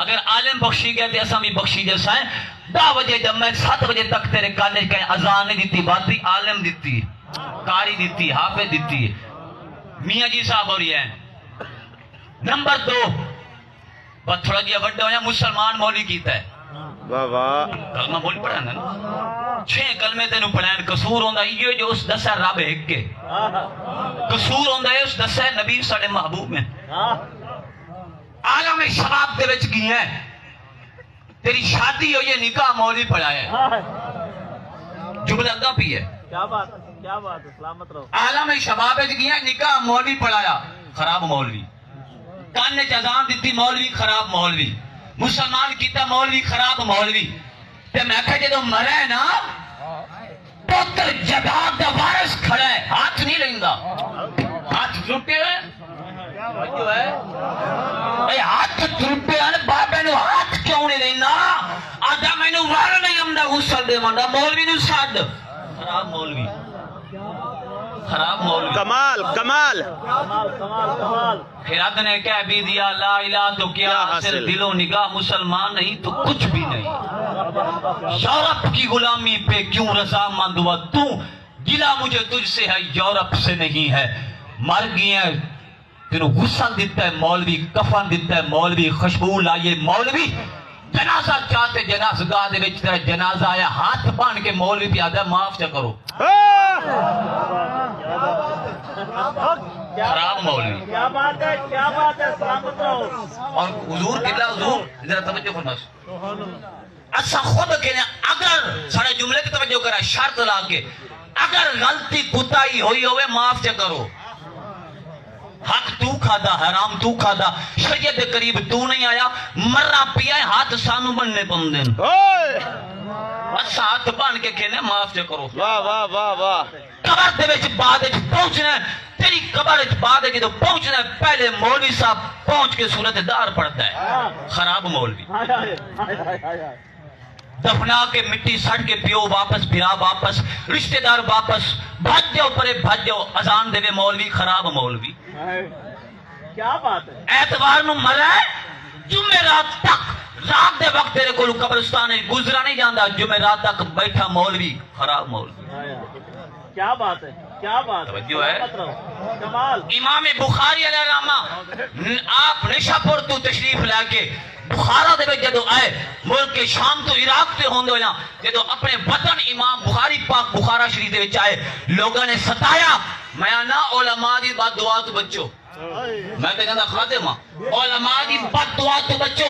اگر عالم بخشی گئے تو اساں بھی بخشی جیسا ہے 10 بجے جب میں 7 بجے تک تیرے کالج کہیں اذان نہیں دیتی باتی عالم دیتی قاری دیتی حافظ دیتی میاں جی صاحب ہو رہی ہیں نمبر 2 بس تھوڑا جیا وڈا ہویا مسلمان مولوی کیتا ہے واہ واہ کلمہ بولی پڑھانا نا 6 کلمے تینوں پڑھائیں قصور ہوندا یہ جو اس دسا رب ایک کے قصور ہوندا ہے اس دسا نبی ساڑے محبوب میں عالم شباب دے وچ کی ہے تیری شادی ہو یہ نکاح مولوی پڑھایا ہے جملہ ادا پی ہے کیا بات ہے سلامت رہو عالم شباب وچ کی ہے نکاح مولوی پڑھایا خراب مولوی کانے اذان دیتی مولوی خراب مولوی مسلمان کیتا مولوی خراب مولوی تے میں کہا جدو مرے نا پتر جداد دا وارث کھڑا ہے ہاتھ نہیں لیندا ہاتھ ٹوٹے ہوئے جو ہے اے ہاتھ ٹوٹے ہیں بابے نو ہاتھ کیوں نہیں لیندا آدھا مینوں وال نہیں آندا غسل دے مندا مولوی نو سد خراب مولوی خراب مولوی کمال کمال کمال خیرات نے کہہ بھی دیا لا الہ تو کیا حاصل دل و نگاہ مسلمان نہیں تو کچھ بھی نہیں یورپ کی غلامی پہ کیوں رضا مند ہوا تو گلا مجھے تجھ سے ہے یورپ سے نہیں ہے مر گیا تینوں غسل دیتا ہے مولوی کفن دیتا ہے مولوی خوشبو لائیے مولوی جنازہ چاہتے جنازہ گاہ دے وچ تیرا جنازہ آیا ہاتھ بان کے مولوی بھی آدھا معاف چا کرو خراب مولوی کیا بات ہے سلامت رہو اور حضور قبلہ حضور ذرا توجہ فرمائیں اچھا خود کہنے اگر سارے جملے کی توجہ کرا شرط لا کے اگر غلطی کوتاہی ہوئی ہوئے معاف چا کرو حق تو کھادا حرام تو کھادا شریعت دے قریب تو نہیں آیا مرہ پیا ہے ہاتھ سانو بننے پندن بس ہاتھ بن کے کہنے معاف چا کرو واہ واہ واہ واہ قبر دے وچ بعد وچ پہنچنا ہے تیری قبر وچ بعد وچ جدوں پہنچنا ہے پہلے مولوی صاحب پہنچ کے صورت دار پڑھتا ہے خراب مولوی دفنا کے مٹی سڑ کے پیو واپس بھرا واپس رشتہ دار واپس بھج جاؤ پرے بھج جاؤ اذان دے مولوی خراب مولوی کیا بات ہے اعتوار نو مرا ہے جمعرات تک رات دے وقت تیرے کو قبرستان گزرا نہیں جاندا جمعرات تک بیٹھا مولوی خراب مولوی کیا بات ہے توجہ ہے کمال امام بخاری علیہ الرحمہ آپ نشاپور تو تشریف لے کے بخارا دے وچ جدوں آئے ملک کے شام تو عراق تے ہوندے ہویا جدوں اپنے وطن امام بخاری پاک بخارا شریف دے وچ آئے لوگوں نے ستایا میں نہ علماء دی بد دعا تو بچو میں تے کہندا خادم علماء دی بد دعا تو بچو